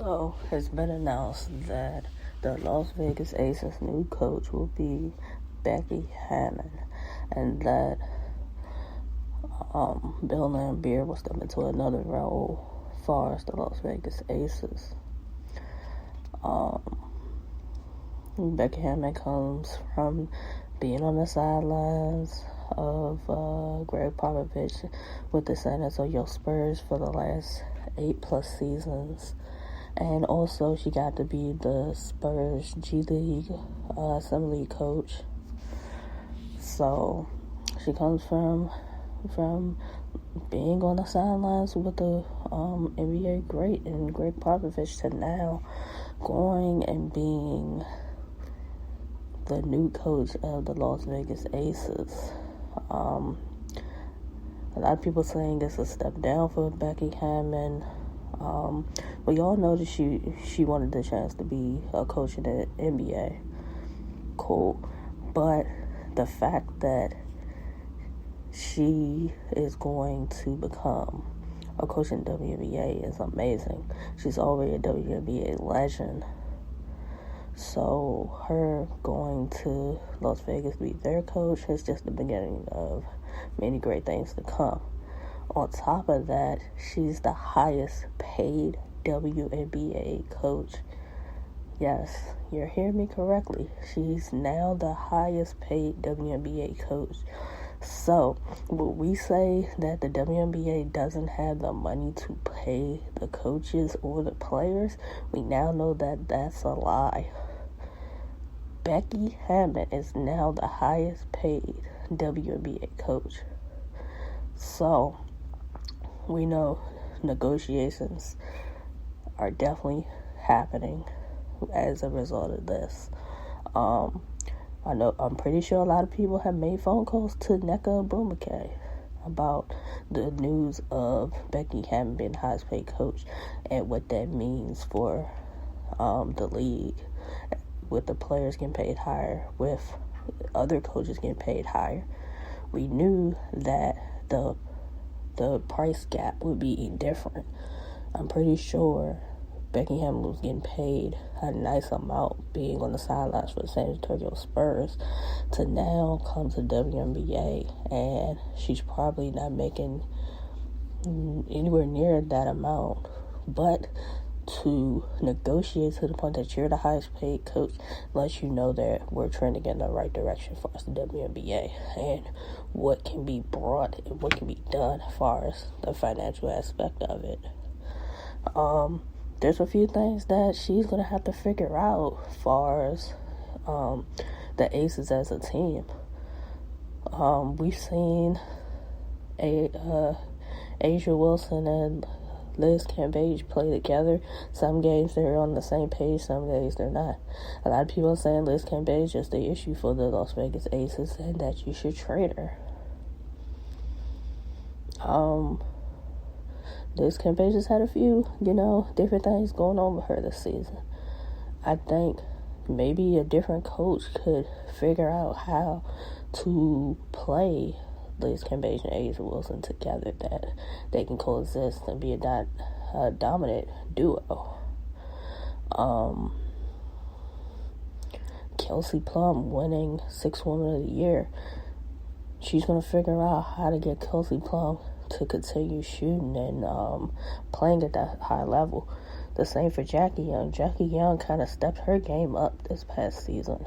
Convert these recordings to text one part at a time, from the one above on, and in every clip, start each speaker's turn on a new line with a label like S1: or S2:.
S1: So, it's been announced that the Las Vegas Aces' new coach will be Becky Hammon, and that Bill Laimbeer will step into another role as far as the Las Vegas Aces. Becky Hammon comes from being on the sidelines of Greg Popovich with the San Antonio Spurs for the last 8+ seasons. And also, she got to be the Spurs G League Summer League coach. So, she comes from being on the sidelines with the NBA great and Greg Popovich to now going and being the new coach of the Las Vegas Aces. A lot of people saying it's a step down for Becky Hammon. We all know that she wanted the chance to be a coach in the NBA. Cool. But the fact that she is going to become a coach in WNBA is amazing. She's already a WNBA legend. So her going to Las Vegas to be their coach is just the beginning of many great things to come. On top of that, she's the highest paid WNBA coach. Yes, you're hearing me correctly. She's now the highest paid WNBA coach. So, when we say that the WNBA doesn't have the money to pay the coaches or the players, we now know that that's a lie. Becky Hammon is now the highest paid WNBA coach. So, we know negotiations are definitely happening as a result of this. I'm pretty sure a lot of people have made phone calls to Nneka Agbumike about the news of Becky Hammon being the highest paid coach and what that means for the league, with the players getting paid higher, with other coaches getting paid higher. We knew that the price gap would be different. I'm pretty sure Becky Hammon was getting paid a nice amount being on the sidelines for the San Antonio Spurs to now come to WNBA, and she's probably not making anywhere near that amount. But to negotiate to the point that you're the highest paid coach lets you know that we're trending in the right direction for us, the WNBA, and what can be brought and what can be done as far as the financial aspect of it. There's a few things that she's going to have to figure out as far as the Aces as a team. We've seen A'ja Wilson and Liz Cambage play together. Some games they're on the same page, some days they're not. A lot of people are saying Liz Cambage is the issue for the Las Vegas Aces and that you should trade her. Liz Cambage has had a few, different things going on with her this season. I think maybe a different coach could figure out how to play Liz Cambage and A'ja Wilson together, that they can coexist and be a dominant duo. Kelsey Plum winning 6th Woman of the Year. She's going to figure out how to get Kelsey Plum to continue shooting and playing at that high level. The same for Jackie Young. Jackie Young kind of stepped her game up this past season.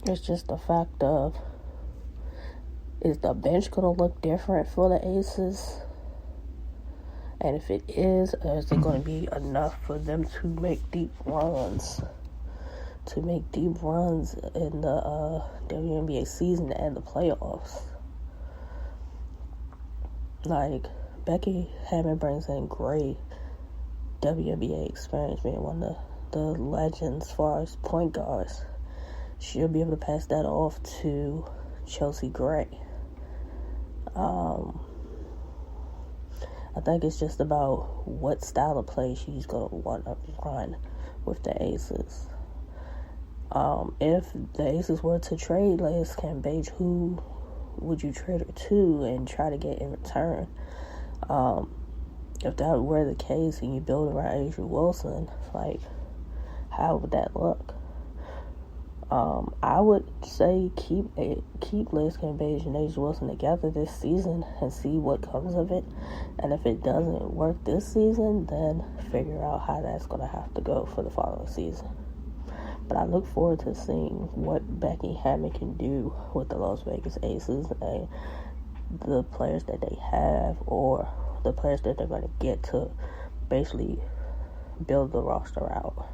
S1: It's just the fact of, is the bench going to look different for the Aces? And if it is it going to be enough for them to make deep runs? To make deep runs in the WNBA season and the playoffs? Like, Becky Hammon brings in great WNBA experience, being one of the legends as far as point guards. She'll be able to pass that off to Chelsea Gray. I think it's just about what style of play she's going to want to run with the Aces. If the Aces were to trade Liz Cambage, who would you trade her to and try to get in return? if that were the case and you build around Adrian Wilson, like, how would that look? I would say keep Liz Cambage and Adrian Wilson together this season and see what comes of it. And if it doesn't work this season, then figure out how that's going to have to go for the following season. But I look forward to seeing what Becky Hammon can do with the Las Vegas Aces and the players that they have, or the players that they're going to get to basically build the roster out.